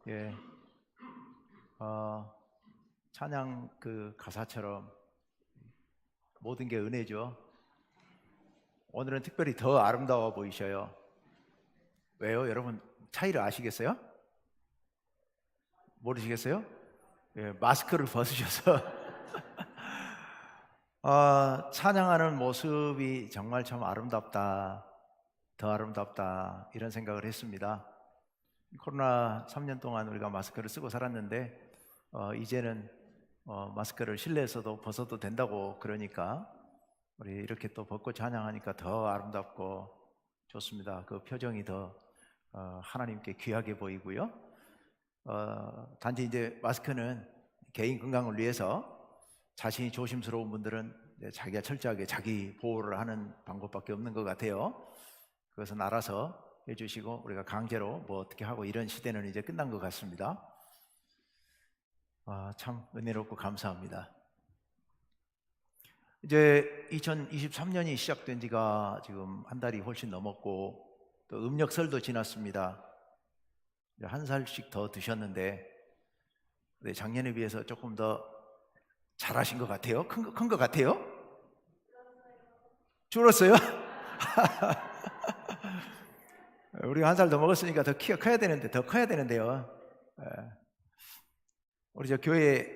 예, 찬양 그 가사처럼 모든 게 은혜죠. 오늘은 특별히 더 아름다워 보이셔요. 왜요? 여러분 차이를 아시겠어요? 모르시겠어요? 예, 마스크를 벗으셔서 찬양하는 모습이 정말 참 아름답다, 더 아름답다 이런 생각을 했습니다. 코로나 3년 동안 우리가 마스크를 쓰고 살았는데 이제는 마스크를 실내에서도 벗어도 된다고 그러니까 우리 이렇게 또 벗고 찬양하니까 더 아름답고 좋습니다. 그 표정이 더 하나님께 귀하게 보이고요. 단지 이제 마스크는 개인 건강을 위해서 자신이 조심스러운 분들은 자기가 철저하게 자기 보호를 하는 방법밖에 없는 것 같아요. 그것은 알아서 해주시고 우리가 강제로 뭐 어떻게 하고 이런 시대는 이제 끝난 것 같습니다. 참 은혜롭고 감사합니다. 이제 2023년이 시작된 지가 지금 한 달이 훨씬 넘었고 또 음력설도 지났습니다. 한 살씩 더 드셨는데 작년에 비해서 조금 더 잘하신 것 같아요? 큰 것 같아요? 줄었어요? 우리가 한 살 더 먹었으니까 더 키가 커야 되는데 더 커야 되는데요. 우리 저 교회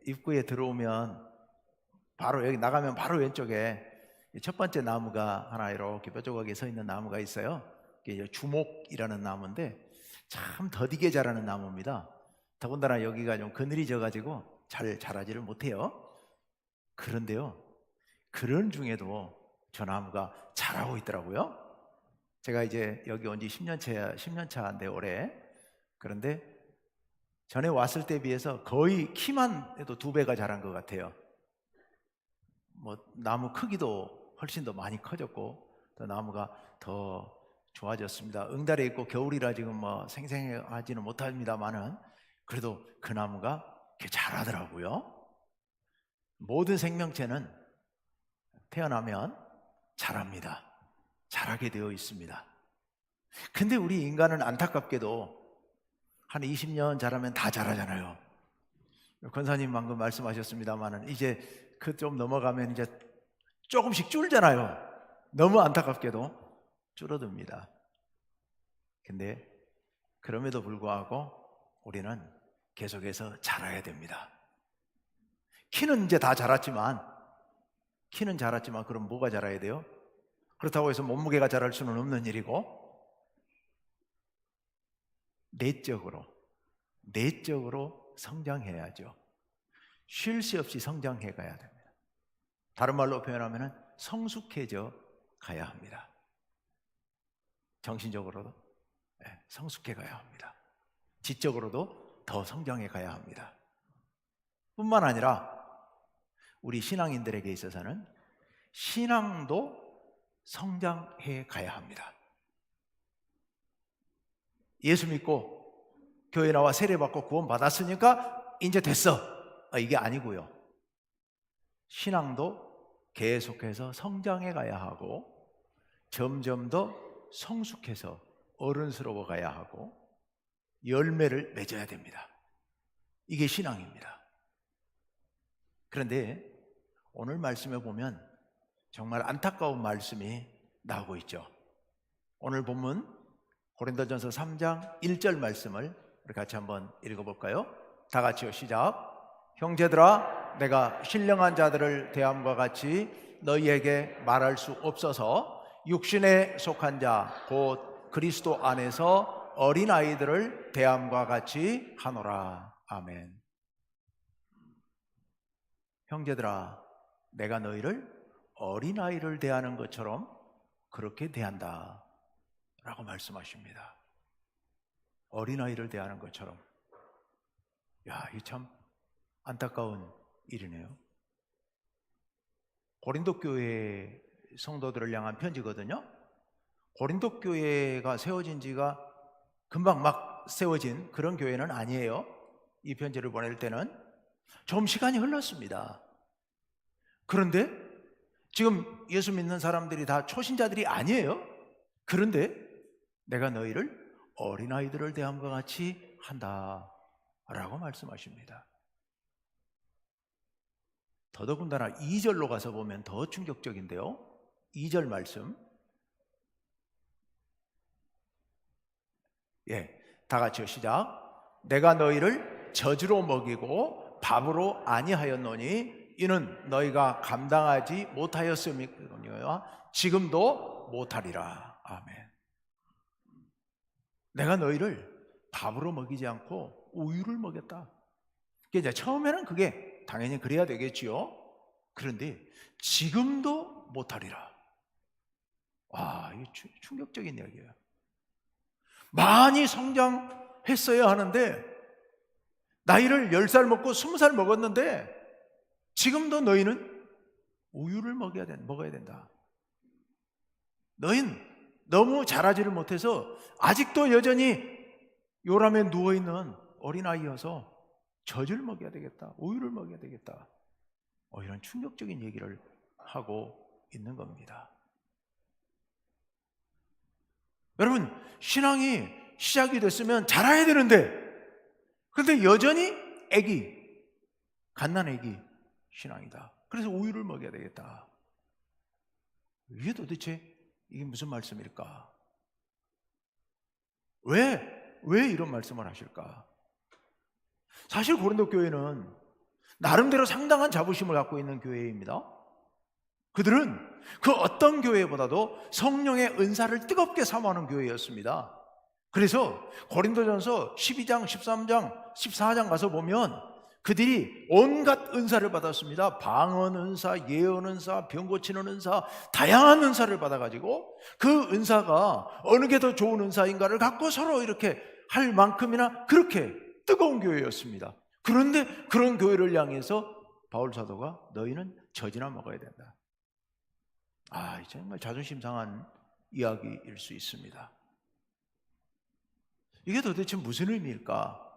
입구에 들어오면 바로 여기 나가면 바로 왼쪽에 첫 번째 나무가 하나 이렇게 뾰족하게 서 있는 나무가 있어요. 이게 주목이라는 나무인데 참 더디게 자라는 나무입니다. 더군다나 여기가 좀 그늘이 져가지고 잘 자라지를 못해요. 그런데요, 그런 중에도 저 나무가 자라고 있더라고요. 제가 이제 여기 온 지 10년 차인데 올해. 그런데 전에 왔을 때 비해서 거의 키만 해도 2배가 자란 것 같아요. 뭐 나무 크기도 훨씬 더 많이 커졌고 또 나무가 더 좋아졌습니다. 응달에 있고 겨울이라 지금 뭐 생생하지는 못합니다만은 그래도 그 나무가 이렇게 자라더라고요. 모든 생명체는 태어나면 자랍니다. 자라게 되어 있습니다. 근데 우리 인간은 안타깝게도 한 20년 자라면 다 자라잖아요. 권사님 방금 말씀하셨습니다만은 이제 그 좀 넘어가면 이제 조금씩 줄잖아요. 너무 안타깝게도 줄어듭니다. 근데 그럼에도 불구하고 우리는 계속해서 자라야 됩니다. 키는 이제 다 자랐지만 그럼 뭐가 자라야 돼요? 그렇다고 해서 몸무게가 자랄 수는 없는 일이고 내적으로 성장해야죠. 쉴 새 없이 성장해 가야 됩니다. 다른 말로 표현하면 성숙해져 가야 합니다. 정신적으로도 성숙해 가야 합니다. 지적으로도 더 성장해 가야 합니다. 뿐만 아니라 우리 신앙인들에게 있어서는 신앙도 성장해 가야 합니다. 예수 믿고 교회 나와 세례받고 구원 받았으니까 이제 됐어, 이게 아니고요. 신앙도 계속해서 성장해 가야 하고 점점 더 성숙해서 어른스러워 가야 하고 열매를 맺어야 됩니다. 이게 신앙입니다. 그런데 오늘 말씀에 보면 정말 안타까운 말씀이 나오고 있죠. 오늘 본문 고린도전서 3장 1절 말씀을 우리 같이 한번 읽어볼까요? 다 같이요, 시작. 형제들아, 내가 신령한 자들을 대함과 같이 너희에게 말할 수 없어서 육신에 속한 자 곧 그리스도 안에서 어린아이들을 대함과 같이 하노라. 아멘. 형제들아, 내가 너희를 어린아이를 대하는 것처럼 그렇게 대한다 라고 말씀하십니다. 어린아이를 대하는 것처럼. 이 참 안타까운 일이네요. 고린도 교회 성도들을 향한 편지거든요. 고린도 교회가 세워진 지가 금방 막 세워진 그런 교회는 아니에요. 이 편지를 보낼 때는 좀 시간이 흘렀습니다. 그런데 지금 예수 믿는 사람들이 다 초신자들이 아니에요. 그런데 내가 너희를 어린아이들을 대함과 같이 한다라고 말씀하십니다. 더더군다나 2절로 가서 보면 더 충격적인데요. 2절 말씀. 다 같이요. 시작. 내가 너희를 젖으로 먹이고 밥으로 아니하였노니 이는 너희가 감당하지 못하였음이거니와 지금도 못하리라. 아멘. 내가 너희를 밥으로 먹이지 않고 우유를 먹였다. 이제 처음에는 그게 당연히 그래야 되겠지요. 그런데 지금도 못하리라. 와, 이게 충격적인 이야기예요. 많이 성장했어야 하는데 나이를 10살 먹고 20살 먹었는데 지금도 너희는 우유를 먹어야 된다. 너희는 너무 자라지를 못해서 아직도 여전히 요람에 누워있는 어린아이여서 젖을 먹여야 되겠다. 우유를 먹여야 되겠다. 이런 충격적인 얘기를 하고 있는 겁니다. 여러분, 신앙이 시작이 됐으면 자라야 되는데 그런데 여전히 갓난아기 신앙이다. 그래서 우유를 먹여야 되겠다. 이게 도대체 이게 무슨 말씀일까? 왜 이런 말씀을 하실까? 사실 고린도 교회는 나름대로 상당한 자부심을 갖고 있는 교회입니다. 그들은 그 어떤 교회보다도 성령의 은사를 뜨겁게 사모하는 교회였습니다. 그래서 고린도전서 12장, 13장, 14장 가서 보면 그들이 온갖 은사를 받았습니다. 방언 은사, 예언 은사, 병 고치는 은사, 다양한 은사를 받아가지고 그 은사가 어느 게 더 좋은 은사인가를 갖고 서로 이렇게 할 만큼이나 그렇게 뜨거운 교회였습니다. 그런데 그런 교회를 향해서 바울 사도가 너희는 젖이나 먹어야 된다. 정말 자존심 상한 이야기일 수 있습니다. 이게 도대체 무슨 의미일까?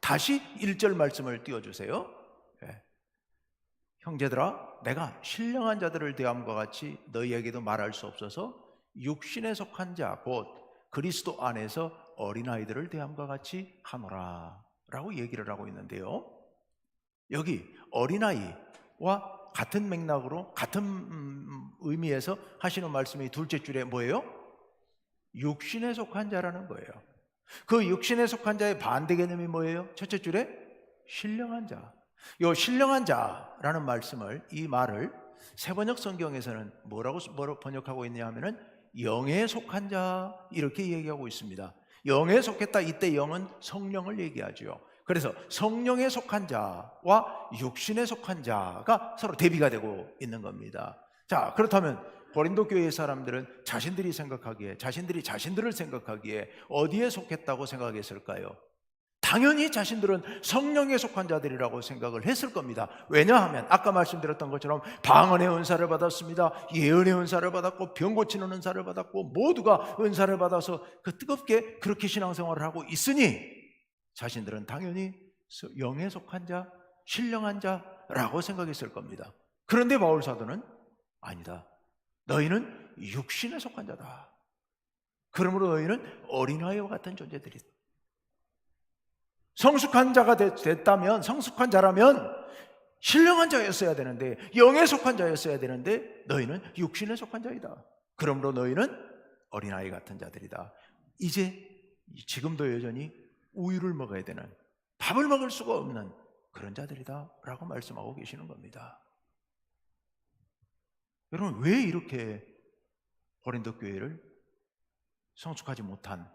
다시 1절 말씀을 띄워주세요. 형제들아, 내가 신령한 자들을 대함과 같이 너희에게도 말할 수 없어서 육신에 속한 자 곧 그리스도 안에서 어린아이들을 대함과 같이 하노라 라고 얘기를 하고 있는데요. 여기 어린아이와 같은 맥락으로 같은 의미에서 하시는 말씀이 둘째 줄에 뭐예요? 육신에 속한 자라는 거예요. 그 육신에 속한 자의 반대 개념이 뭐예요? 첫째 줄에 신령한 자. 이 신령한 자라는 말씀을, 이 말을 세번역 성경에서는 뭐라고 번역하고 있냐 하면은 영에 속한 자 이렇게 얘기하고 있습니다. 영에 속했다, 이때 영은 성령을 얘기하죠. 그래서 성령에 속한 자와 육신에 속한 자가 서로 대비가 되고 있는 겁니다. 자, 그렇다면 고린도 교회의 사람들은 자신들이 자신들을 생각하기에 어디에 속했다고 생각했을까요? 당연히 자신들은 성령에 속한 자들이라고 생각을 했을 겁니다. 왜냐하면 아까 말씀드렸던 것처럼 방언의 은사를 받았습니다. 예언의 은사를 받았고 병 고치는 은사를 받았고 모두가 은사를 받아서 그 뜨겁게 그렇게 신앙생활을 하고 있으니 자신들은 당연히 영에 속한 자, 신령한 자라고 생각했을 겁니다. 그런데 바울 사도는 아니다. 너희는 육신에 속한 자다. 그러므로 너희는 어린아이와 같은 존재들이다. 성숙한 자가 됐다면, 성숙한 자라면 신령한 자였어야 되는데, 영에 속한 자였어야 되는데 너희는 육신에 속한 자이다. 그러므로 너희는 어린아이 같은 자들이다. 이제 지금도 여전히 우유를 먹어야 되는, 밥을 먹을 수가 없는 그런 자들이다 라고 말씀하고 계시는 겁니다. 여러분, 왜 이렇게 고린도 교회를 성숙하지 못한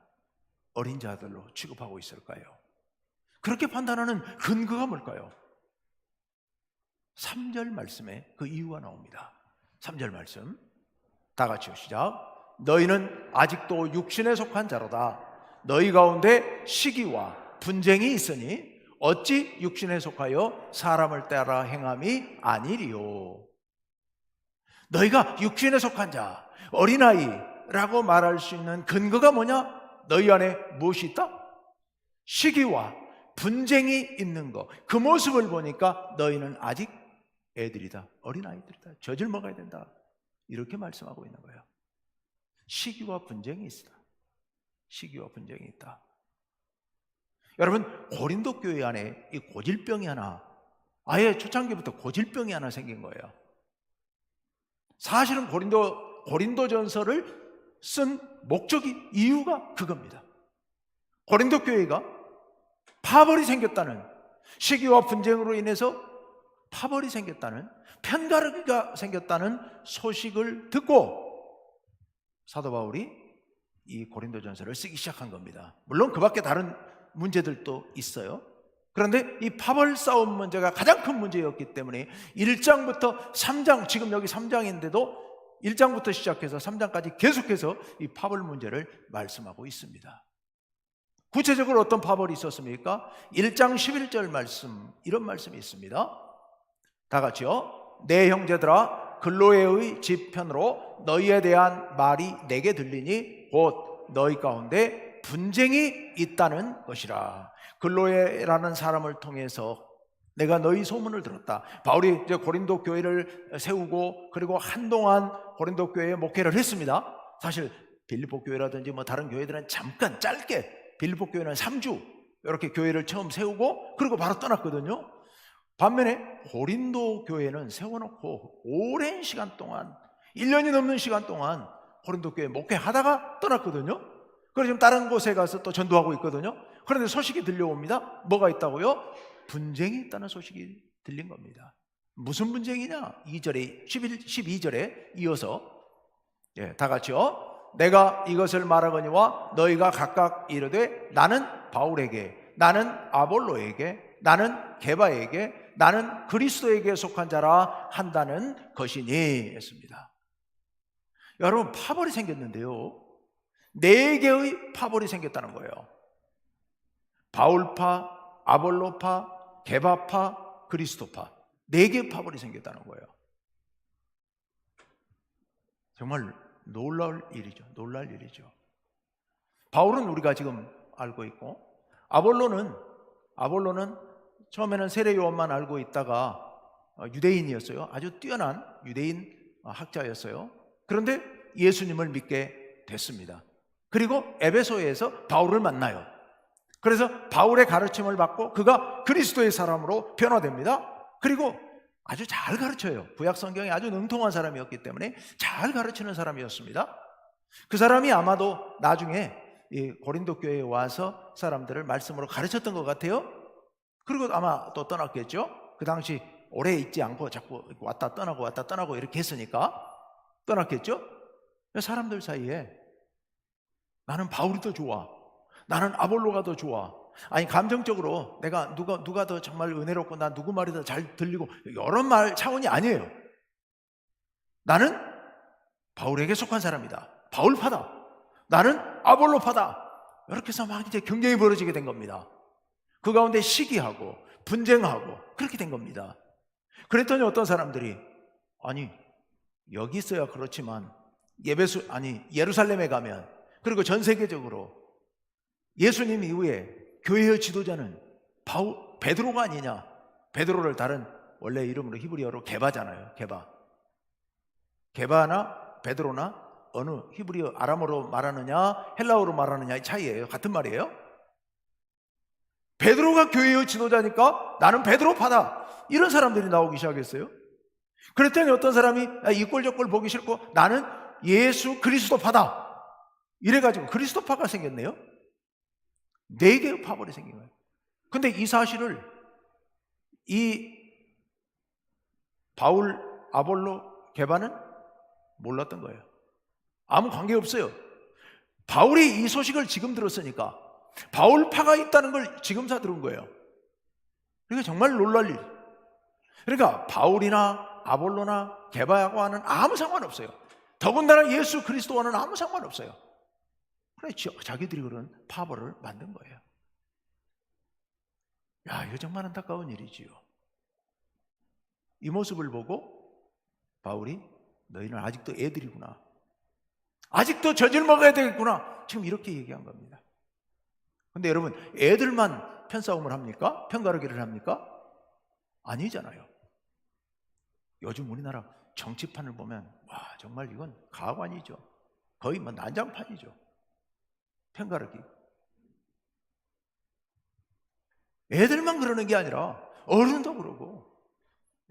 어린 자들로 취급하고 있을까요? 그렇게 판단하는 근거가 뭘까요? 3절 말씀에 그 이유가 나옵니다. 3절 말씀 다 같이요, 시작. 너희는 아직도 육신에 속한 자로다. 너희 가운데 시기와 분쟁이 있으니 어찌 육신에 속하여 사람을 따라 행함이 아니리요. 너희가 육신에 속한 자, 어린아이라고 말할 수 있는 근거가 뭐냐? 너희 안에 무엇이 있다? 시기와 분쟁이 있는 것. 그 모습을 보니까 너희는 아직 애들이다, 어린아이들이다, 젖을 먹어야 된다, 이렇게 말씀하고 있는 거예요. 시기와 분쟁이 있다. 시기와 분쟁이 있다. 여러분, 고린도 교회 안에 이 고질병이 하나, 아예 초창기부터 고질병이 하나 생긴 거예요. 사실은 고린도전서를 쓴 목적이, 이유가 그겁니다. 고린도 교회가 파벌이 생겼다는, 시기와 분쟁으로 인해서 파벌이 생겼다는, 편가르기가 생겼다는 소식을 듣고 사도 바울이 이 고린도전서를 쓰기 시작한 겁니다. 물론 그 밖에 다른 문제들도 있어요. 그런데 이 파벌 싸움 문제가 가장 큰 문제였기 때문에 1장부터 3장, 지금 여기 3장인데도 1장부터 시작해서 3장까지 계속해서 이 파벌 문제를 말씀하고 있습니다. 구체적으로 어떤 파벌이 있었습니까? 1장 11절 말씀, 이런 말씀이 있습니다. 다 같이요. 내 형제들아, 글로에의 집 편으로 너희에 대한 말이 내게 들리니 곧 너희 가운데 분쟁이 있다는 것이라. 글로에라는 사람을 통해서 내가 너희 소문을 들었다. 바울이 이제 고린도 교회를 세우고 그리고 한동안 고린도 교회에 목회를 했습니다. 사실 빌립보 교회라든지 뭐 다른 교회들은 잠깐 짧게, 빌립보 교회는 3주 이렇게 교회를 처음 세우고 그리고 바로 떠났거든요. 반면에 고린도 교회는 세워놓고 오랜 시간 동안, 1년이 넘는 시간 동안 고린도 교회 목회하다가 떠났거든요. 그래서 지금 다른 곳에 가서 또 전도하고 있거든요. 그런데 소식이 들려옵니다. 뭐가 있다고요? 분쟁이 있다는 소식이 들린 겁니다. 무슨 분쟁이냐? 2절에 12절에 이어서 다 같이요. 내가 이것을 말하거니와 너희가 각각 이르되 나는 바울에게, 나는 아볼로에게, 나는 게바에게, 나는 그리스도에게 속한 자라 한다는 것이니 했습니다. 여러분, 파벌이 생겼는데요, 4개의 파벌이 생겼다는 거예요. 바울파, 아볼로파, 게바파, 그리스도파, 4개의 파벌이 생겼다는 거예요. 정말 놀랄 일이죠. 놀랄 일이죠. 바울은 우리가 지금 알고 있고, 아볼로는 처음에는 세례 요한만 알고 있다가 유대인이었어요. 아주 뛰어난 유대인 학자였어요. 그런데 예수님을 믿게 됐습니다. 그리고 에베소에서 바울을 만나요. 그래서 바울의 가르침을 받고 그가 그리스도의 사람으로 변화됩니다. 그리고 아주 잘 가르쳐요. 구약 성경에 아주 능통한 사람이었기 때문에 잘 가르치는 사람이었습니다. 그 사람이 아마도 나중에 이 고린도 교회에 와서 사람들을 말씀으로 가르쳤던 것 같아요. 그리고 아마 또 떠났겠죠. 그 당시 오래 있지 않고 자꾸 왔다 떠나고 이렇게 했으니까 떠났겠죠. 사람들 사이에 나는 바울이 더 좋아, 나는 아볼로가 더 좋아, 아니 감정적으로 내가 누가 더 정말 은혜롭고 나 누구 말이 더 잘 들리고 이런 말 차원이 아니에요. 나는 바울에게 속한 사람이다, 바울파다, 나는 아볼로파다, 이렇게 해서 막 이제 경쟁이 벌어지게 된 겁니다. 그 가운데 시기하고 분쟁하고 그렇게 된 겁니다. 그랬더니 어떤 사람들이 아니 여기 있어야 그렇지만 예루살렘에 가면, 그리고 전 세계적으로 예수님 이후에 교회의 지도자는 베드로가 아니냐. 베드로를 다른 원래 이름으로 히브리어로 게바잖아요. 게바나 베드로나 어느 히브리어 아람어로 말하느냐 헬라어로 말하느냐의 차이예요. 같은 말이에요. 베드로가 교회의 지도자니까 나는 베드로파다, 이런 사람들이 나오기 시작했어요. 그랬더니 어떤 사람이 이 꼴 저 꼴 보기 싫고 나는 예수 그리스도파다, 이래가지고 그리스도파가 생겼네요. 4개의 파벌이 생긴 거예요. 근데 이 사실을 이 바울, 아볼로, 게바는 몰랐던 거예요. 아무 관계없어요. 바울이 이 소식을 지금 들었으니까 바울파가 있다는 걸 지금 다 들은 거예요. 그러니까 정말 놀랄 일. 그러니까 바울이나 아볼로나 게바와는 아무 상관없어요. 더군다나 예수 그리스도와는 아무 상관없어요. 그래 자기들이 그런 파벌을 만든 거예요. 야, 이거 정말 안타까운 일이지요. 이 모습을 보고 바울이 너희는 아직도 애들이구나, 아직도 젖을 먹어야 되겠구나, 지금 이렇게 얘기한 겁니다. 근데 여러분, 애들만 편싸움을 합니까? 편가르기를 합니까? 아니잖아요. 요즘 우리나라 정치판을 보면 와, 정말 이건 가관이죠. 거의 뭐 난장판이죠. 편가르기. 애들만 그러는 게 아니라 어른도 그러고,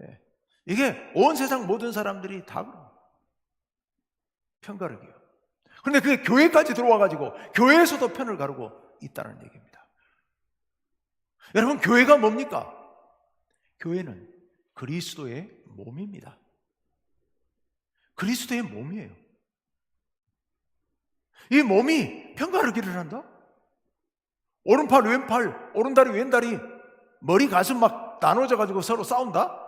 예. 이게 온 세상 모든 사람들이 다 그래요. 편가르기요. 그런데 그게 교회까지 들어와가지고 교회에서도 편을 가르고 있다는 얘기입니다. 여러분, 교회가 뭡니까? 교회는 그리스도의 몸입니다. 그리스도의 몸이에요. 이 몸이 편가르기를 한다? 오른팔, 왼팔, 오른다리, 왼다리, 머리, 가슴 막 나눠져가지고 서로 싸운다?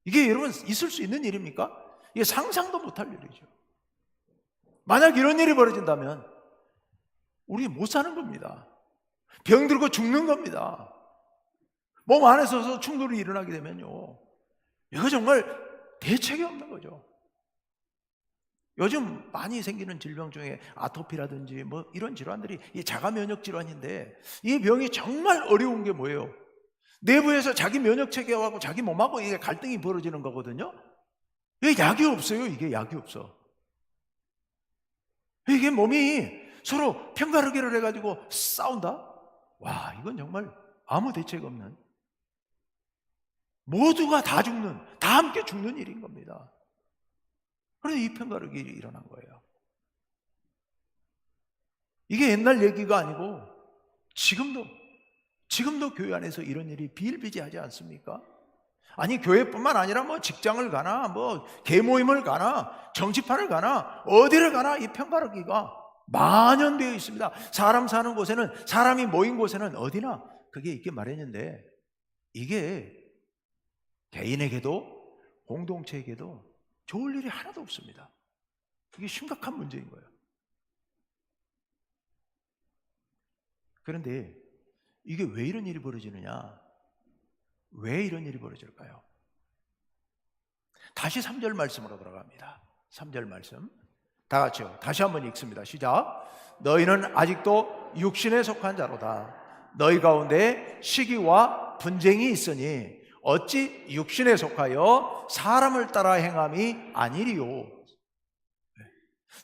이게 여러분 있을 수 있는 일입니까? 이게 상상도 못할 일이죠. 만약 이런 일이 벌어진다면 우리 못 사는 겁니다. 병들고 죽는 겁니다. 몸 안에서 충돌이 일어나게 되면요, 이거 정말 대책이 없는 거죠. 요즘 많이 생기는 질병 중에 아토피라든지 뭐 이런 질환들이 이 자가 면역 질환인데, 이 병이 정말 어려운 게 뭐예요? 내부에서 자기 면역 체계하고 자기 몸하고 이게 갈등이 벌어지는 거거든요. 이게 약이 없어요. 이게 약이 없어. 이게 몸이 서로 편가르기를 해가지고 싸운다? 와, 이건 정말 아무 대책 없는, 모두가 다 죽는, 다 함께 죽는 일인 겁니다. 그래서 이 편가르기 일어난 거예요. 이게 옛날 얘기가 아니고 지금도 교회 안에서 이런 일이 비일비재하지 않습니까? 아니, 교회뿐만 아니라 뭐 직장을 가나, 뭐 계모임을 가나, 정치판을 가나, 어디를 가나 이 편가르기가 만연되어 있습니다. 사람 사는 곳에는, 사람이 모인 곳에는 어디나 그게 있게 마련인데, 이게 개인에게도 공동체에게도 좋을 일이 하나도 없습니다. 이게 심각한 문제인 거예요. 그런데 이게 왜 이런 일이 벌어지느냐? 왜 이런 일이 벌어질까요? 다시 3절 말씀으로 돌아갑니다. 3절 말씀 다 같이요. 다시 한번 읽습니다. 시작. 너희는 아직도 육신에 속한 자로다. 너희 가운데 시기와 분쟁이 있으니 어찌 육신에 속하여 사람을 따라 행함이 아니리요.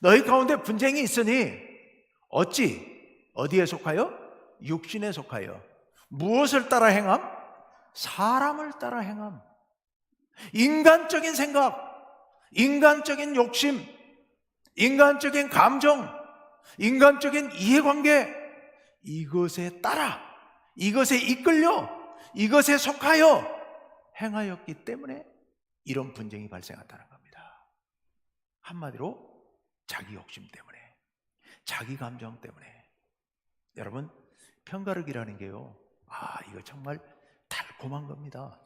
너희 가운데 분쟁이 있으니 어찌, 어디에 속하여? 육신에 속하여. 무엇을 따라 행함? 사람을 따라 행함. 인간적인 생각, 인간적인 욕심, 인간적인 감정, 인간적인 이해관계, 이것에 따라, 이것에 이끌려, 이것에 속하여 행하였기 때문에 이런 분쟁이 발생한다는 겁니다. 한마디로 자기 욕심 때문에, 자기 감정 때문에. 여러분, 편가르기라는 게요, 이거 정말 달콤한 겁니다.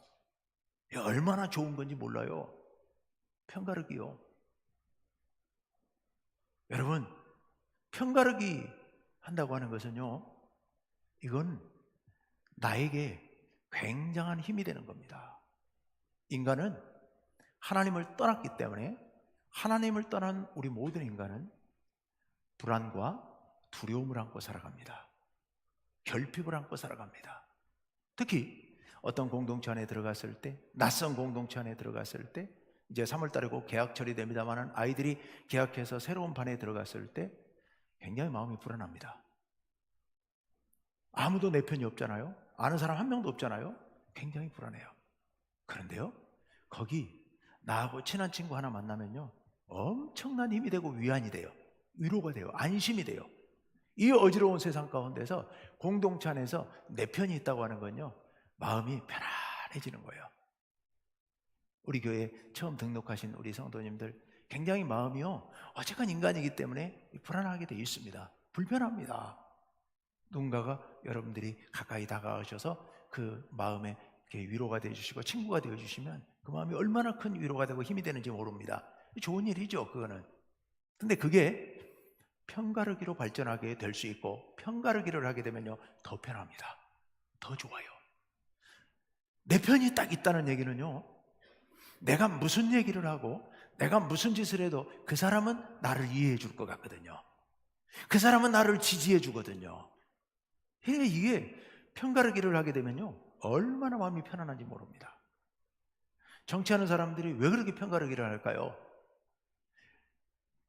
얼마나 좋은 건지 몰라요. 편가르기요. 여러분, 편가르기 한다고 하는 것은요, 이건 나에게 굉장한 힘이 되는 겁니다. 인간은 하나님을 떠났기 때문에, 하나님을 떠난 우리 모든 인간은 불안과 두려움을 안고 살아갑니다. 결핍을 안고 살아갑니다. 특히 어떤 공동체 안에 들어갔을 때, 낯선 공동체 안에 들어갔을 때, 이제 3월달에 곧 개학철이 됩니다만 아이들이 개학해서 새로운 반에 들어갔을 때 굉장히 마음이 불안합니다. 아무도 내 편이 없잖아요. 아는 사람 한 명도 없잖아요. 굉장히 불안해요. 그런데요, 거기 나하고 친한 친구 하나 만나면요, 엄청난 힘이 되고 위안이 돼요. 위로가 돼요. 안심이 돼요. 이 어지러운 세상 가운데서 공동체 안에서 내 편이 있다고 하는 건요, 마음이 편안해지는 거예요. 우리 교회에 처음 등록하신 우리 성도님들 굉장히 마음이요, 어쨌건 인간이기 때문에 불안하게 되어 있습니다. 불편합니다. 누군가가 여러분들이 가까이 다가오셔서 그 마음에 이렇게 위로가 되어주시고 친구가 되어주시면 그 마음이 얼마나 큰 위로가 되고 힘이 되는지 모릅니다. 좋은 일이죠, 그거는. 근데 그게 편가르기로 발전하게 될 수 있고, 편가르기를 하게 되면요, 더 편합니다. 더 좋아요. 내 편이 딱 있다는 얘기는요, 내가 무슨 얘기를 하고 내가 무슨 짓을 해도 그 사람은 나를 이해해 줄 것 같거든요. 그 사람은 나를 지지해 주거든요. 이게 편가르기를 하게 되면요, 얼마나 마음이 편안한지 모릅니다. 정치하는 사람들이 왜 그렇게 편가르기를 할까요?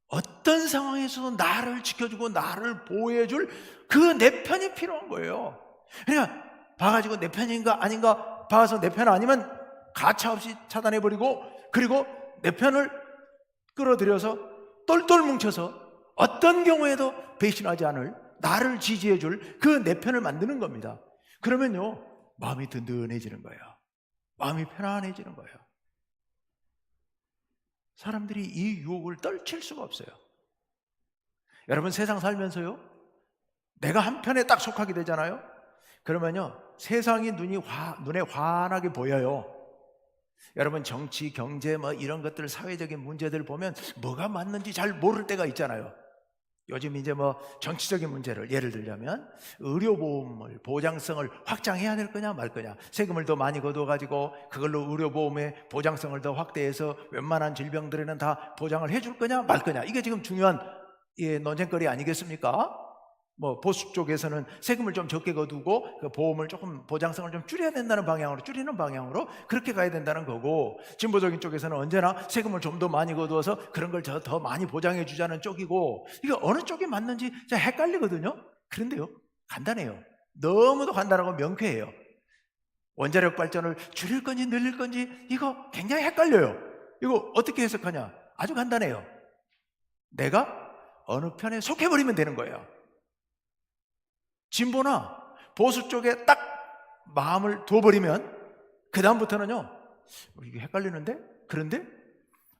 어떤 상황에서도 나를 지켜주고 나를 보호해 줄 그 내 편이 필요한 거예요. 그러니까 봐가지고 내 편인가 아닌가 봐서 내 편 아니면 가차없이 차단해버리고, 그리고 내 편을 끌어들여서 똘똘 뭉쳐서 어떤 경우에도 배신하지 않을, 나를 지지해줄 그 내 편을 만드는 겁니다. 그러면요, 마음이 든든해지는 거예요. 마음이 편안해지는 거예요. 사람들이 이 유혹을 떨칠 수가 없어요. 여러분, 세상 살면서요, 내가 한 편에 딱 속하게 되잖아요. 그러면요, 세상이 눈에 환하게 보여요. 여러분, 정치, 경제 이런 것들, 사회적인 문제들 보면 뭐가 맞는지 잘 모를 때가 있잖아요. 요즘 이제 정치적인 문제를 예를 들자면 의료보험을, 보장성을 확장해야 될 거냐 말 거냐, 세금을 더 많이 거둬가지고 그걸로 의료보험의 보장성을 더 확대해서 웬만한 질병들에는 다 보장을 해줄 거냐 말 거냐, 이게 지금 중요한 논쟁거리 아니겠습니까? 보수 쪽에서는 세금을 좀 적게 거두고 그 보험을 조금, 보장성을 좀 줄여야 된다는 방향으로, 줄이는 방향으로 그렇게 가야 된다는 거고, 진보적인 쪽에서는 언제나 세금을 좀 더 많이 거두어서 그런 걸 더 많이 보장해 주자는 쪽이고, 이게 어느 쪽이 맞는지 잘 헷갈리거든요. 그런데요, 간단해요. 너무도 간단하고 명쾌해요. 원자력 발전을 줄일 건지 늘릴 건지 이거 굉장히 헷갈려요. 이거 어떻게 해석하냐? 아주 간단해요. 내가 어느 편에 속해버리면 되는 거예요. 진보나 보수 쪽에 딱 마음을 둬버리면 그 다음부터는요, 이게 헷갈리는데? 그런데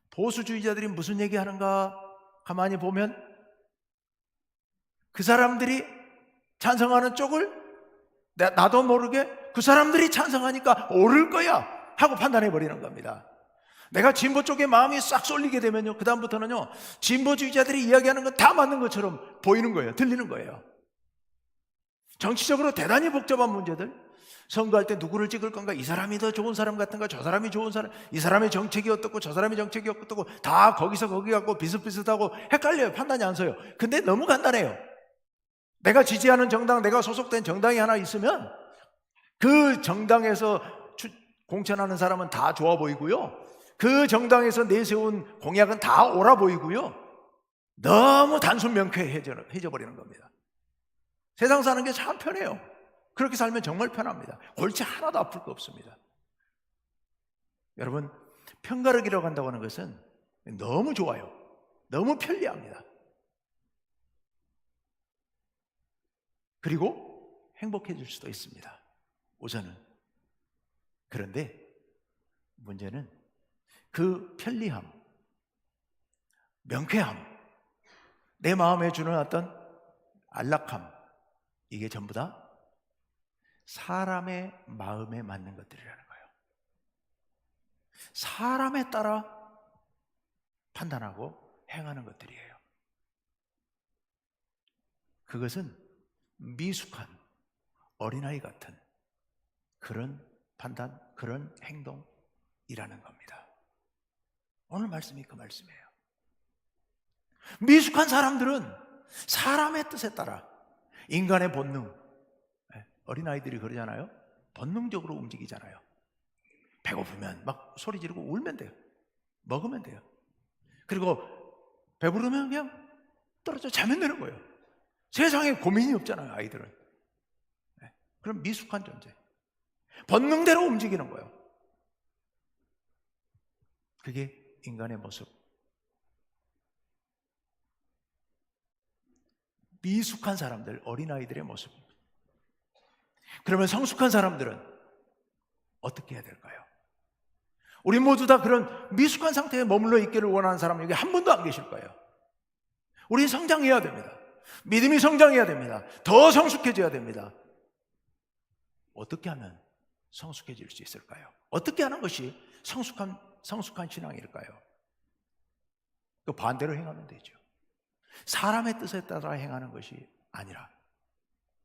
보수주의자들이 무슨 얘기하는가 가만히 보면 그 사람들이 찬성하는 쪽을 나도 모르게 그 사람들이 찬성하니까 옳을 거야 하고 판단해버리는 겁니다. 내가 진보 쪽에 마음이 싹 쏠리게 되면요, 그 다음부터는요, 진보주의자들이 이야기하는 건 다 맞는 것처럼 보이는 거예요. 들리는 거예요. 정치적으로 대단히 복잡한 문제들, 선거할 때 누구를 찍을 건가, 이 사람이 더 좋은 사람 같은가, 저 사람이 좋은 사람, 이 사람의 정책이 어떻고 저 사람의 정책이 어떻고, 다 거기서 거기 갖고 비슷비슷하고 헷갈려요. 판단이 안 서요. 근데 너무 간단해요. 내가 지지하는 정당, 내가 소속된 정당이 하나 있으면 그 정당에서 공천하는 사람은 다 좋아 보이고요, 그 정당에서 내세운 공약은 다 옳아 보이고요, 너무 단순 명쾌해져 버리는 겁니다. 세상 사는 게 참 편해요. 그렇게 살면 정말 편합니다. 골치 하나도 아플 거 없습니다. 여러분, 편가르기라고 한다고 하는 것은 너무 좋아요. 너무 편리합니다. 그리고 행복해질 수도 있습니다, 우선은. 그런데 문제는 그 편리함, 명쾌함, 내 마음에 주는 어떤 안락함, 이게 전부 다 사람의 마음에 맞는 것들이라는 거예요. 사람에 따라 판단하고 행하는 것들이에요. 그것은 미숙한 어린아이 같은 그런 판단, 그런 행동이라는 겁니다. 오늘 말씀이 그 말씀이에요. 미숙한 사람들은 사람의 뜻에 따라, 인간의 본능, 어린아이들이 그러잖아요. 본능적으로 움직이잖아요. 배고프면 막 소리 지르고 울면 돼요. 먹으면 돼요. 그리고 배부르면 그냥 떨어져 자면 되는 거예요. 세상에 고민이 없잖아요, 아이들은. 그럼 미숙한 존재, 본능대로 움직이는 거예요. 그게 인간의 모습. 미숙한 사람들, 어린아이들의 모습입니다. 그러면 성숙한 사람들은 어떻게 해야 될까요? 우리 모두 다 그런 미숙한 상태에 머물러 있기를 원하는 사람은 여기 한 분도 안 계실 거예요. 우리 성장해야 됩니다. 믿음이 성장해야 됩니다. 더 성숙해져야 됩니다. 어떻게 하면 성숙해질 수 있을까요? 어떻게 하는 것이 성숙한 신앙일까요? 그 반대로 행하면 되죠. 사람의 뜻에 따라 행하는 것이 아니라.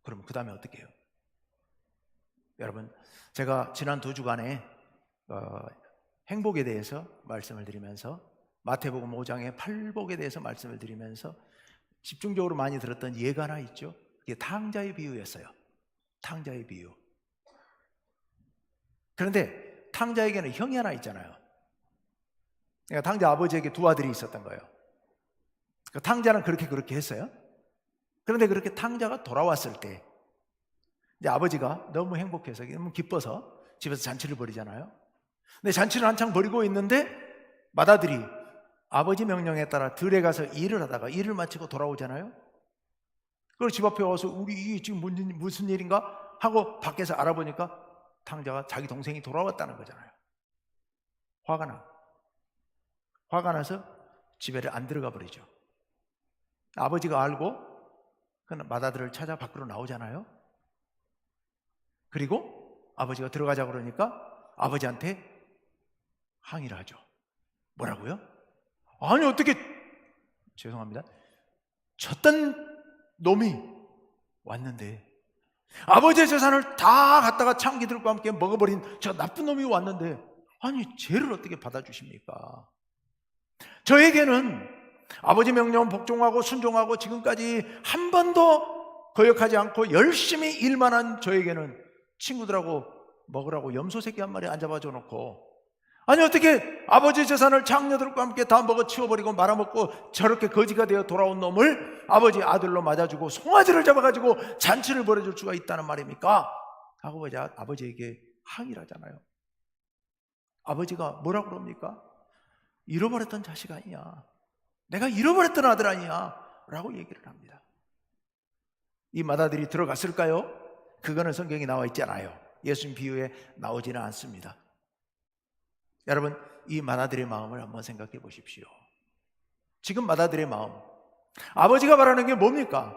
그럼 그 다음에 어떻게 해요? 여러분, 제가 지난 2주간에 행복에 대해서 말씀을 드리면서, 마태복음 5장의 팔복에 대해서 말씀을 드리면서 집중적으로 많이 들었던 예가 하나 있죠. 그게 탕자의 비유였어요. 탕자의 비유. 그런데 탕자에게는 형이 하나 있잖아요. 그러니까 탕자 아버지에게 2 아들이 있었던 거예요. 탕자는 그렇게 했어요. 그런데 그렇게 탕자가 돌아왔을 때 이제 아버지가 너무 행복해서, 너무 기뻐서 집에서 잔치를 벌이잖아요. 근데 잔치를 한창 벌이고 있는데 맏아들이 아버지 명령에 따라 들에 가서 일을 하다가 일을 마치고 돌아오잖아요. 그리고 집 앞에 와서 우리 이게 지금 무슨 일인가 하고 밖에서 알아보니까 탕자가 자기 동생이 돌아왔다는 거잖아요. 화가 나서 집에를 안 들어가 버리죠. 아버지가 알고 그 맏아들을 찾아 밖으로 나오잖아요. 그리고 아버지가 들어가자 그러니까 아버지한테 항의를 하죠. 뭐라고요? 아니 어떻게, 죄송합니다, 저딴 놈이 왔는데, 아버지의 재산을 다 갖다가 창기들과 함께 먹어버린 저 나쁜 놈이 왔는데 아니 죄를 어떻게 받아주십니까? 저에게는 아버지 명령 복종하고 순종하고 지금까지 한 번도 거역하지 않고 열심히 일만 한 저에게는 친구들하고 먹으라고 염소 새끼 한 마리 안 잡아줘 놓고, 아니 어떻게 아버지 재산을 장녀들과 함께 다 먹어 치워버리고 말아먹고 저렇게 거지가 되어 돌아온 놈을 아버지 아들로 맞아주고 송아지를 잡아가지고 잔치를 벌여줄 수가 있다는 말입니까? 하고 아버지에게 항의를 하잖아요. 아버지가 뭐라고 그럽니까? 잃어버렸던 자식 아니냐, 내가 잃어버렸던 아들 아니냐 라고 얘기를 합니다. 이 맏아들이 들어갔을까요? 그거는 성경에 나와 있지 않아요. 예수님 비유에 나오지는 않습니다. 여러분, 이 맏아들의 마음을 한번 생각해 보십시오. 지금 맏아들의 마음, 아버지가 바라는 게 뭡니까?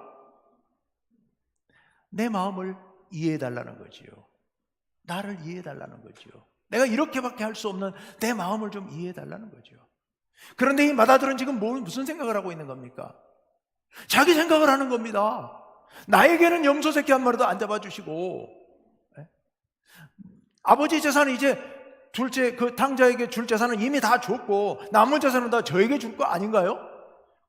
내 마음을 이해해 달라는 거지요. 나를 이해해 달라는 거지요. 내가 이렇게밖에 할 수 없는 내 마음을 좀 이해해 달라는 거죠. 그런데 이 맏아들은 지금 무슨 생각을 하고 있는 겁니까? 자기 생각을 하는 겁니다. 나에게는 염소 새끼 한 마리도 안 잡아주시고, 아버지 재산은 이제 둘째 그 탕자에게 줄 재산은 이미 다 줬고 남은 재산은 다 저에게 줄 거 아닌가요?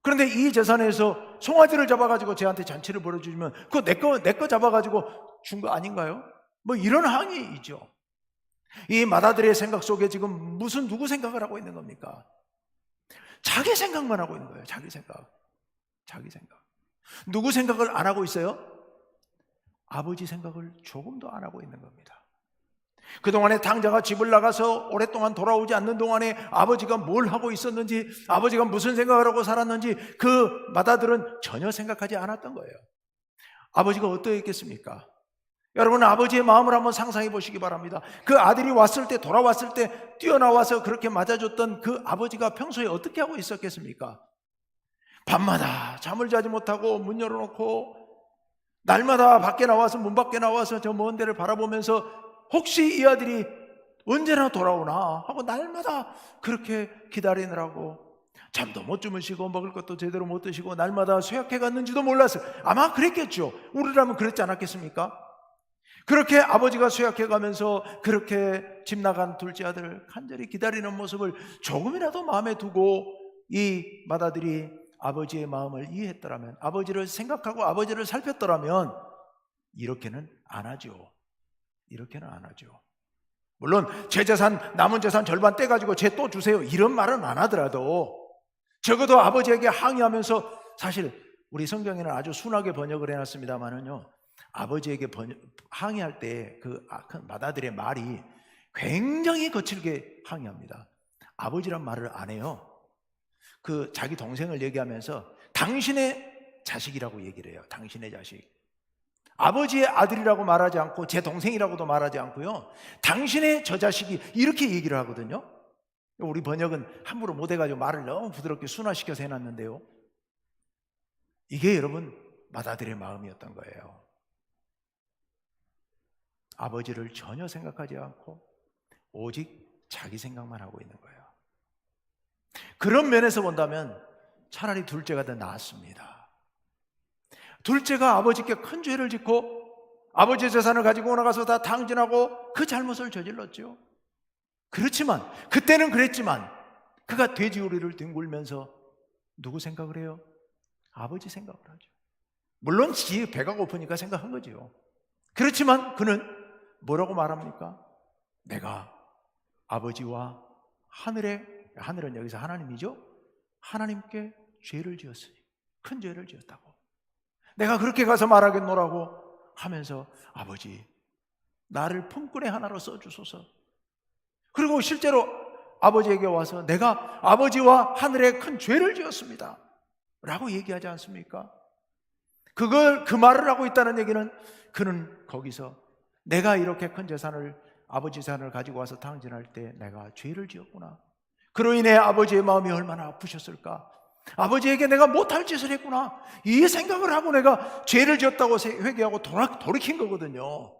그런데 이 재산에서 송아지를 잡아가지고 쟤한테 잔치를 벌여주면 그거 내 거 잡아가지고 준 거 아닌가요? 뭐 이런 항의이죠. 이 맏아들의 생각 속에 지금 누구 생각을 하고 있는 겁니까? 자기 생각만 하고 있는 거예요. 자기 생각. 누구 생각을 안 하고 있어요? 아버지 생각을 조금도 안 하고 있는 겁니다. 그동안에 탕자가 집을 나가서 오랫동안 돌아오지 않는 동안에 아버지가 뭘 하고 있었는지, 아버지가 무슨 생각을 하고 살았는지 그 맏아들은 전혀 생각하지 않았던 거예요. 아버지가 어떠했겠습니까? 여러분, 아버지의 마음을 한번 상상해 보시기 바랍니다. 그 아들이 돌아왔을 때 뛰어나와서 그렇게 맞아줬던 그 아버지가 평소에 어떻게 하고 있었겠습니까? 밤마다 잠을 자지 못하고 문 열어놓고 날마다 문 밖에 나와서 저 먼 데를 바라보면서 혹시 이 아들이 언제나 돌아오나 하고 날마다 그렇게 기다리느라고 잠도 못 주무시고 먹을 것도 제대로 못 드시고 날마다 쇠약해 갔는지도 몰랐어요. 아마 그랬겠죠. 우리라면 그랬지 않았겠습니까? 그렇게 아버지가 쇠약해 가면서 그렇게 집 나간 둘째 아들을 간절히 기다리는 모습을 조금이라도 마음에 두고 이 맏아들이 아버지의 마음을 이해했더라면, 아버지를 생각하고 아버지를 살폈더라면 이렇게는 안 하죠. 물론 제 재산, 남은 재산 절반 떼가지고 쟤 또 주세요 이런 말은 안 하더라도 적어도 아버지에게 항의하면서, 사실 우리 성경에는 아주 순하게 번역을 해놨습니다만은요, 아버지에게 항의할 때 그 맏아들의 말이 굉장히 거칠게 항의합니다. 아버지란 말을 안 해요. 그 자기 동생을 얘기하면서 당신의 자식이라고 얘기를 해요. 당신의 자식. 아버지의 아들이라고 말하지 않고 제 동생이라고도 말하지 않고요, 당신의 저 자식이 이렇게 얘기를 하거든요. 우리 번역은 함부로 못해가지고 말을 너무 부드럽게 순화시켜서 해놨는데요, 이게 여러분 맏아들의 마음이었던 거예요. 아버지를 전혀 생각하지 않고 오직 자기 생각만 하고 있는 거예요. 그런 면에서 본다면 차라리 둘째가 더 나았습니다. 둘째가 아버지께 큰 죄를 짓고 아버지의 재산을 가지고 나가서 다 탕진하고 그 잘못을 저질렀죠. 그때는 그랬지만 그가 돼지우리를 뒹굴면서 누구 생각을 해요? 아버지 생각을 하죠. 물론 지 배가 고프니까 생각한 거죠. 그렇지만 그는 뭐라고 말합니까? 내가 아버지와 하늘은 여기서 하나님이죠. 하나님께 죄를 지었으니, 큰 죄를 지었다고. 내가 그렇게 가서 말하겠노라고 하면서 아버지, 나를 품꾼의 하나로 써주소서. 그리고 실제로 아버지에게 와서 내가 아버지와 하늘에 큰 죄를 지었습니다 라고 얘기하지 않습니까? 그 말을 하고 있다는 얘기는 그는 거기서 내가 이렇게 큰 재산을, 아버지 재산을 가지고 와서 탕진할 때 내가 죄를 지었구나, 그로 인해 아버지의 마음이 얼마나 아프셨을까, 아버지에게 내가 못할 짓을 했구나, 이 생각을 하고 내가 죄를 지었다고 회개하고 돌이킨 거거든요.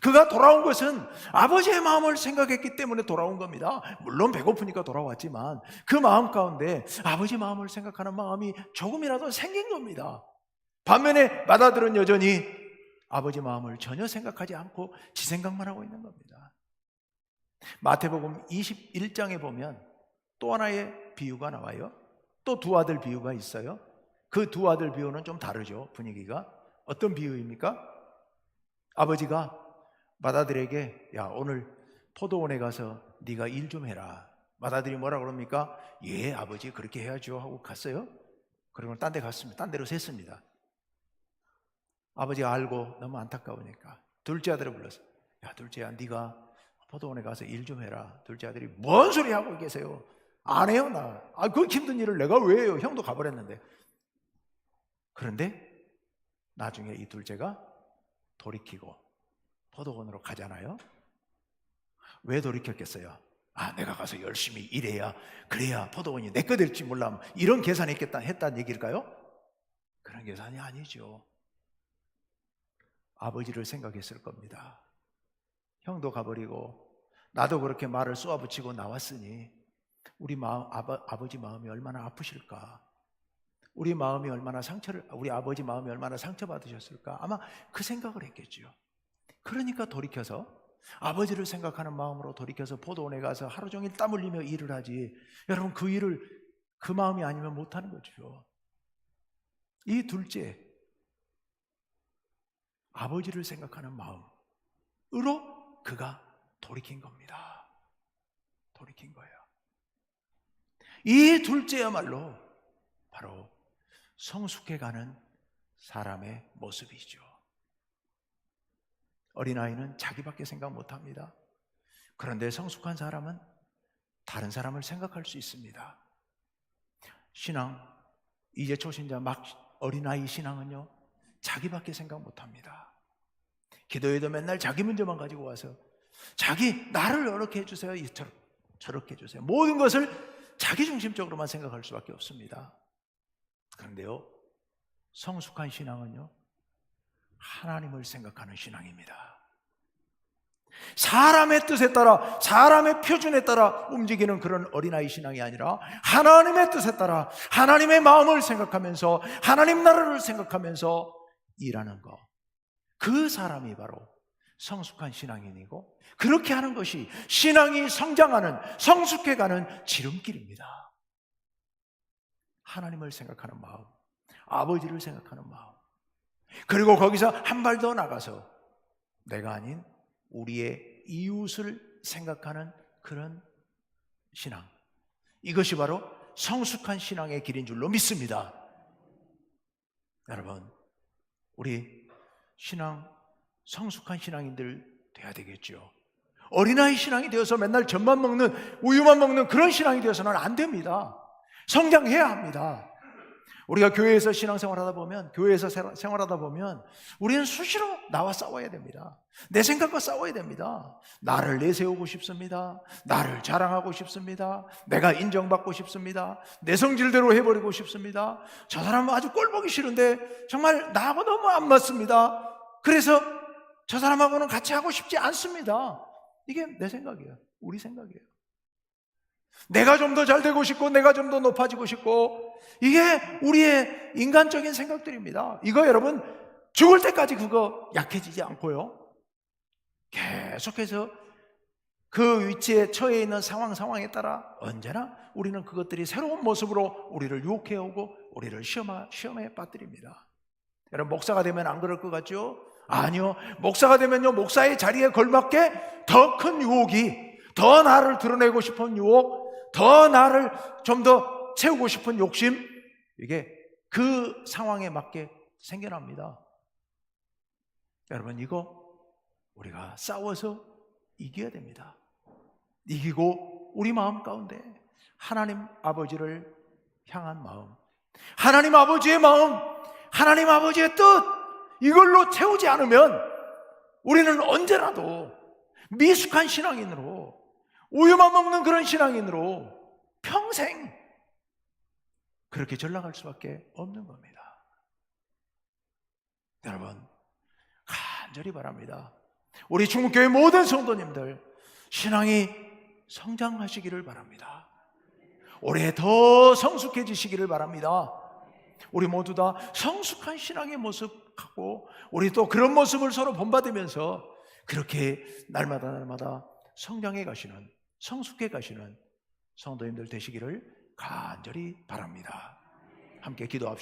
그가 돌아온 것은 아버지의 마음을 생각했기 때문에 돌아온 겁니다. 물론 배고프니까 돌아왔지만 그 마음 가운데 아버지 마음을 생각하는 마음이 조금이라도 생긴 겁니다. 반면에 맏아들은 여전히 아버지 마음을 전혀 생각하지 않고 지 생각만 하고 있는 겁니다. 마태복음 21장에 보면 또 하나의 비유가 나와요. 또 두 아들 비유가 있어요. 그 두 아들 비유는 좀 다르죠, 분위기가. 어떤 비유입니까? 아버지가 맏아들에게 야, 오늘 포도원에 가서 네가 일 좀 해라. 맏아들이 뭐라 그럽니까? 예, 아버지, 그렇게 해야죠 하고 갔어요. 그리고 딴 데 갔습니다. 딴 데로 샜습니다. 아버지가 알고 너무 안타까우니까 둘째 아들을 불렀어. 야, 둘째야, 네가 포도원에 가서 일 좀 해라. 둘째 아들이 뭔 소리 하고 계세요? 안 해요, 나. 그 힘든 일을 내가 왜 해요? 형도 가버렸는데. 그런데 나중에 이 둘째가 돌이키고 포도원으로 가잖아요. 왜 돌이켰겠어요? 내가 가서 열심히 일해야, 그래야 포도원이 내 거 될지 몰라, 이런 계산했다는 얘기일까요? 그런 계산이 아니죠. 아버지를 생각했을 겁니다. 형도 가버리고 나도 그렇게 말을 쏘아붙이고 나왔으니 우리 아버지 마음이 얼마나 아프실까, 우리 아버지 마음이 얼마나 상처받으셨을까, 아마 그 생각을 했겠죠. 그러니까 돌이켜서 아버지를 생각하는 마음으로 돌이켜서 포도원에 가서 하루 종일 땀 흘리며 일을 하지. 여러분, 그 일을 그 마음이 아니면 못하는 거죠. 이 둘째, 아버지를 생각하는 마음으로 그가 돌이킨 겁니다. 돌이킨 거예요. 이 둘째야말로 바로 성숙해가는 사람의 모습이죠. 어린아이는 자기밖에 생각 못합니다. 그런데 성숙한 사람은 다른 사람을 생각할 수 있습니다. 신앙, 이제 초신자 막 어린아이 신앙은요, 자기밖에 생각 못합니다. 기도에도 맨날 자기 문제만 가지고 와서 나를 이렇게 해주세요, 저렇게 해주세요, 모든 것을 자기 중심적으로만 생각할 수밖에 없습니다. 그런데요, 성숙한 신앙은요, 하나님을 생각하는 신앙입니다. 사람의 뜻에 따라, 사람의 표준에 따라 움직이는 그런 어린아이 신앙이 아니라 하나님의 뜻에 따라 하나님의 마음을 생각하면서 하나님 나라를 생각하면서 일하는 것, 그 사람이 바로 성숙한 신앙인이고, 그렇게 하는 것이 신앙이 성장하는, 성숙해가는 지름길입니다. 하나님을 생각하는 마음, 아버지를 생각하는 마음, 그리고 거기서 한 발 더 나가서 내가 아닌 우리의 이웃을 생각하는 그런 신앙, 이것이 바로 성숙한 신앙의 길인 줄로 믿습니다. 여러분, 우리 성숙한 신앙인들 돼야 되겠죠. 어린아이 신앙이 되어서 맨날 젖만 먹는, 우유만 먹는 그런 신앙이 되어서는 안 됩니다. 성장해야 합니다. 우리가 교회에서 신앙생활하다 보면, 교회에서 생활하다 보면 우리는 수시로 나와 싸워야 됩니다. 내 생각과 싸워야 됩니다. 나를 내세우고 싶습니다. 나를 자랑하고 싶습니다. 내가 인정받고 싶습니다. 내 성질대로 해버리고 싶습니다. 저 사람은 아주 꼴보기 싫은데 정말 나하고 너무 안 맞습니다. 그래서 저 사람하고는 같이 하고 싶지 않습니다. 이게 내 생각이에요. 우리 생각이에요. 내가 좀 더 잘 되고 싶고, 내가 좀 더 높아지고 싶고, 이게 우리의 인간적인 생각들입니다. 이거 여러분, 죽을 때까지 그거 약해지지 않고요, 계속해서 그 위치에 처해 있는 상황에 따라 언제나 우리는 그것들이 새로운 모습으로 우리를 유혹해오고 우리를 시험에 빠뜨립니다. 여러분, 목사가 되면 안 그럴 것 같죠? 아니요. 목사가 되면요, 목사의 자리에 걸맞게 더 큰 유혹이, 더 나를 드러내고 싶은 유혹, 더 나를 좀 더 채우고 싶은 욕심, 이게 그 상황에 맞게 생겨납니다. 여러분, 이거 우리가 싸워서 이겨야 됩니다. 이기고 우리 마음 가운데 하나님 아버지를 향한 마음, 하나님 아버지의 마음, 하나님 아버지의 뜻, 이걸로 채우지 않으면 우리는 언제라도 미숙한 신앙인으로, 우유만 먹는 그런 신앙인으로 평생 그렇게 전락할 수밖에 없는 겁니다. 여러분, 간절히 바랍니다. 우리 중국교회 모든 성도님들 신앙이 성장하시기를 바랍니다. 올해 더 성숙해지시기를 바랍니다. 우리 모두 다 성숙한 신앙의 모습 갖고 우리 또 그런 모습을 서로 본받으면서 그렇게 날마다 성장해 가시는, 성숙해 가시는 성도님들 되시기를 간절히 바랍니다. 함께 기도합시다.